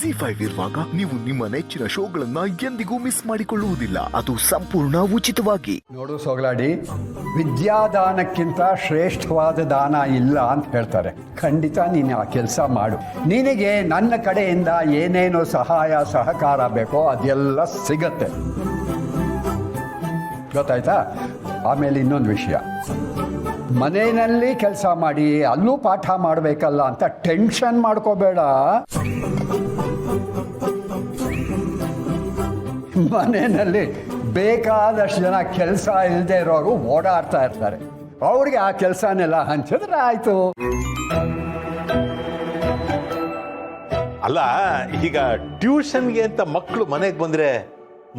ಜಿ5 ಇರುವಾಗ ನೀವು ನಿಮ್ಮ ನೆಚ್ಚಿನ ಶೋಗಳನ್ನ ಎಂದಿಗೂ ಮಿಸ್ ಮಾಡಿಕೊಳ್ಳುವುದಿಲ್ಲ. ಅದು ಸಂಪೂರ್ಣ ಉಚಿತವಾಗಿ. ನೋಡು ಸೋಗಲಾಡಿ, ವಿದ್ಯಾದಾನಕ್ಕಿಂತ ಶ್ರೇಷ್ಠವಾದ ದಾನ ಇಲ್ಲ ಅಂತ ಹೇಳ್ತಾರೆ. ಖಂಡಿತ ನೀನು ಆ ಕೆಲಸ ಮಾಡು. ನಿನಗೆ ನನ್ನ ಕಡೆಯಿಂದ ಏನೇನು ಸಹಾಯ ಸಹಕಾರ ಬೇಕೋ ಅದೆಲ್ಲ ಸಿಗತ್ತೆ, ಗೊತ್ತಾಯ್ತಾ? ಆಮೇಲೆ ಇನ್ನೊಂದು ವಿಷಯ, ಮನೆಯಲ್ಲಿ ಕೆಲಸ ಮಾಡಿ ಅಲ್ಲೂ ಪಾಠ ಮಾಡಬೇಕಲ್ಲ ಅಂತ ಟೆನ್ಷನ್ ಮಾಡ್ಕೋಬೇಡ. ಮನೆಯಲ್ಲಿ ಬೇಕಾದಷ್ಟು ಜನ ಕೆಲಸ ಇಲ್ಲದೆ ಇರೋರು ಓಡಾಡ್ತಾ ಇರ್ತಾರೆ. ಅವ್ರಿಗೆ ಆ ಕೆಲಸನೆಲ್ಲ ಹಂಚಿದ್ರೆ ಆಯ್ತು. ಅಲ್ಲ, ಈಗ ಟ್ಯೂಷನ್ಗೆ ಅಂತ ಮಕ್ಕಳು ಮನೆಗೆ ಬಂದ್ರೆ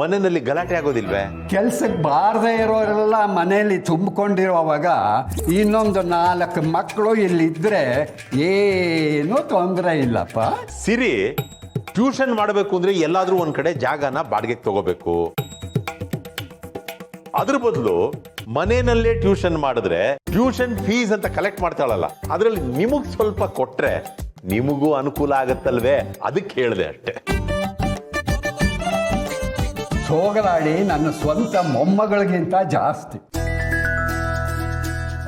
ಮನೆಯಲ್ಲಿ ಗಲಾಟೆ ಆಗೋದಿಲ್ವೇ? ಕೆಲ್ಸಕ್ಕೆ ಬಾರದೆ ಇರೋರೆಲ್ಲ ಮನೆಯಲ್ಲಿ ತುಂಬಿಕೊಂಡಿರೋವಾಗ ಇನ್ನೊಂದು 4 ಮಕ್ಕಳು ಇಲ್ಲಿದ್ರೆ ಏನೂ ತೊಂದರೆ ಇಲ್ಲಪ್ಪ. ಸಿರಿ, ಟ್ಯೂಷನ್ ಮಾಡಬೇಕು ಅಂದ್ರೆ ಎಲ್ಲಾದ್ರೂ ಒಂದ್ ಕಡೆ ಜಾಗನ ಬಾಡಿಗೆಗೆ ತಗೋಬೇಕು. ಅದ್ರ ಬದಲು ಮನೆಯಲ್ಲೇ ಟ್ಯೂಷನ್ ಮಾಡಿದ್ರೆ ಟ್ಯೂಷನ್ ಫೀಸ್ ಅಂತ ಕಲೆಕ್ಟ್ ಮಾಡ್ತಾಳಲ್ಲ, ಅದ್ರಲ್ಲಿ ನಿಮಗ್ ಸ್ವಲ್ಪ ಕೊಟ್ರೆ ನಿಮಗೂ ಅನುಕೂಲ ಆಗತ್ತಲ್ವೇ? ಅದಕ್ಕೆ ಹೇಳಿದೆ ಅಷ್ಟೇ. ಸೋಗಲಾಡಿ ನನ್ನ ಸ್ವಂತ ಮೊಮ್ಮಗಳಿಗಿಂತ ಜಾಸ್ತಿ.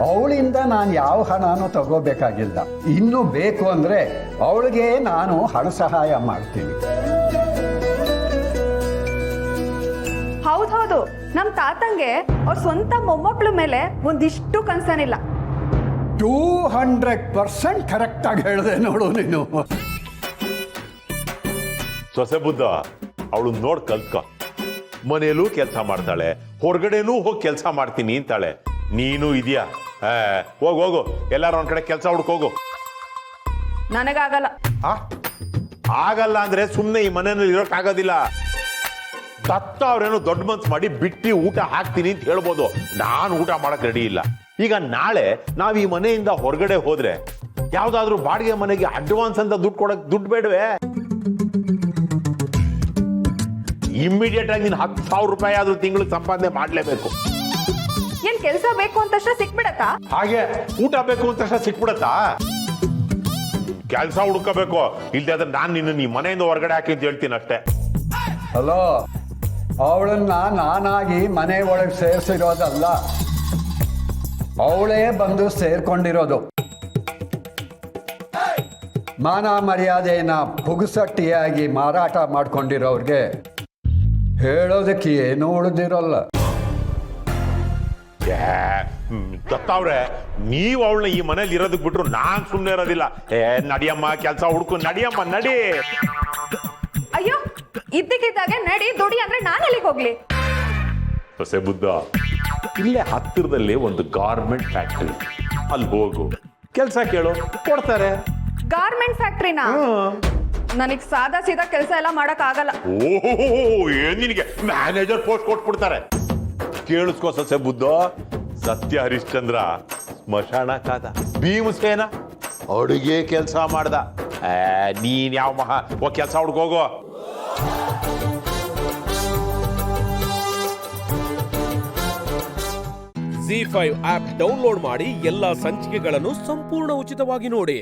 ಅವಳಿಂದ ನಾನು ಯಾವ ಹಣನೂ ತಗೋಬೇಕಾಗಿಲ್ಲ. ಇನ್ನೂ ಬೇಕು ಅಂದ್ರೆ ಅವಳಿಗೆ ನಾನು ಹಣ ಸಹಾಯ ಮಾಡ್ತೀನಿ. ಹೌದೌದು, ನಮ್ ತಾತಂಗೆ ಅವ್ರ ಸ್ವಂತ ಮೊಮ್ಮಕ್ಳ ಮೇಲೆ ಒಂದಿಷ್ಟು ಕನ್ಸನಿಲ್ಲ. 200% ಕರೆಕ್ಟ್ ಆಗಿ ಹೇಳಿದೆ ನೋಡು ನೀನು. ಸೊಸೆ ಬುದ್ಧ, ಅವಳು ನೋಡ್ ಕಲ್ತ್ಕ. ಮನೆಯಲ್ಲೂ ಕೆಲಸ ಮಾಡ್ತಾಳೆ, ಹೊರಗಡೆನೂ ಹೋಗಿ ಕೆಲಸ ಮಾಡ್ತೀನಿ ಅಂತಾಳೆ. ನೀನು ಇದೆಯಾ? ಹೋಗು, ಎಲ್ಲಾರು ಒಂದ್ ಕಡೆ ಕೆಲಸ ಹುಡ್ಕೋಗು. ನನಗಾಗಲ್ಲ. ಆಗಲ್ಲ ಅಂದ್ರೆ ಸುಮ್ನೆ ಈ ಮನೆಯಲ್ಲಿ ಇರೋಕ್ ಆಗೋದಿಲ್ಲ. ದತ್ತ ಅವ್ರೇನೋ ದೊಡ್ಡ ಮನ್ಸು ಮಾಡಿ ಬಿಟ್ಟು ಊಟ ಹಾಕ್ತೀನಿ ಅಂತ ಹೇಳ್ಬೋದು. ನಾನು ಊಟ ಮಾಡಕ್ ರೆಡಿ ಇಲ್ಲ. ಈಗ ನಾಳೆ ನಾವ್ ಈ ಮನೆಯಿಂದ ಹೊರಗಡೆ ಹೋದ್ರೆ ಯಾವ್ದಾದ್ರು ಬಾಡಿಗೆ ಮನೆಗೆ ಅಡ್ವಾನ್ಸ್ ಅಂತ ದುಡ್ಡು ಕೊಡಕ್ ದುಡ್ಡು ಬೇಡವೆ? ಇಮ್ಮಿಡಿಯೇಟ್ ಆಗಿ ನೀನು 10,000 ರೂಪಾಯಿ ಆದ್ರೂ ತಿಂಗಳಿಗೆ ಸಂಪಾದನೆ ಮಾಡ್ಲೇಬೇಕು. ಏನ್ ಕೆಲ್ಸ ಬೇಕು ಅಂತ ಸಿಕ್ಬಿಡತ್ತಾ? ಹಾಗೆ ಊಟ ಬೇಕು ಅಂತ ಸಿಕ್ಬಿಡತ್ತಾ? ಕೆಲ್ಸ ಹುಡ್ಕೋಬೇಕು. ಇಲ್ದೇ ಆದ್ರೆ ನಾನು ನಿನ್ನ ಈ ಮನೆಯಿಂದ ಹೊರಗಡೆ ಹಾಕಿ ಅಂತ ಹೇಳ್ತೀನಿ ಅಷ್ಟೇ. ಹಲೋ, ಅವಳನ್ನ ನಾನಾಗಿ ಮನೆ ಒಳಗೆ ಸೇರಿಸಿರೋದಲ್ಲ, ಅವಳೇ ಬಂದು ಸೇರ್ಕೊಂಡಿರೋದು. ಮಾನ ಮರ್ಯಾದೆನ ಪುಗುಸಟ್ಟಿಯಾಗಿ ಮಾರಾಟ ಮಾಡ್ಕೊಂಡಿರೋರ್ಗೆ ಹೇಳೋದಕ್ಕೆ ಏನೂ ಉಳಿದಿರೋಲ್ಲ. ದತ್ತವ್ರೆ, ನೀವು ಅವಳನ್ನ ಈ ಮನೇಲಿ ಇರೋದಕ್ ಬಿಟ್ರು ನಾನ್ ಸುಮ್ಮನೆ ಇರೋದಿಲ್ಲ. ನಡಿಯಮ್ಮ, ಕೆಲಸ ಹುಡ್ಕು, ನಡಿಯಮ್ಮ, ನಡಿ. ಅಯ್ಯೋ, ಇದ್ದಕ್ಕಿದ್ದಾಗೆ ನಡಿ ದುಡಿ ಅಂದ್ರೆ ನಾನು ಎಲ್ಲಿಗೆ ಹೋಗ್ಲಿ? ಹೊಸ ಬುದ್ಧ, ಇಲ್ಲೇ ಹತ್ತಿರದಲ್ಲಿ ಒಂದು ಗಾರ್ಮೆಂಟ್ ಫ್ಯಾಕ್ಟರಿ, ಅಲ್ಲಿ ಹೋಗು, ಕೆಲಸ ಕೇಳು, ಕೊಡ್ತಾರೆ. ಗಾರ್ಮೆಂಟ್ ಫ್ಯಾಕ್ಟ್ರಿನಾ? ನನಗ್ ಸಾದಾ ಸೀದಾ ಕೆಲಸ ಎಲ್ಲ ಮಾಡಕ್ ಆಗಲ್ಲ. ಏನ್ ನಿನಗೆ ಮ್ಯಾನೇಜರ್ ಪೋಸ್ಟ್ ಕೊಟ್ಬಿಡ್ತಾರೆ. ಕೇಳಿಸ್ಕೋ ಸೊಸೆ ಬುದ್ಧ, ಸತ್ಯ ಹರಿಶ್ಚಂದ್ರ ಸ್ಮಶಾನ ಕಾದ, ಭೀಮಸೇನ ಅಡುಗೆ ಕೆಲಸ ಮಾಡ್ದ. ನೀನ್ ಯಾವ ಮಹಾ ಕೆಲಸ ಹುಡ್ಕೋಗೋ. ಜಿ5 ಆಪ್ ಡೌನ್ಲೋಡ್ ಮಾಡಿ ಎಲ್ಲಾ ಸಂಚಿಕೆಗಳನ್ನು ಸಂಪೂರ್ಣ ಉಚಿತವಾಗಿ ನೋಡಿ.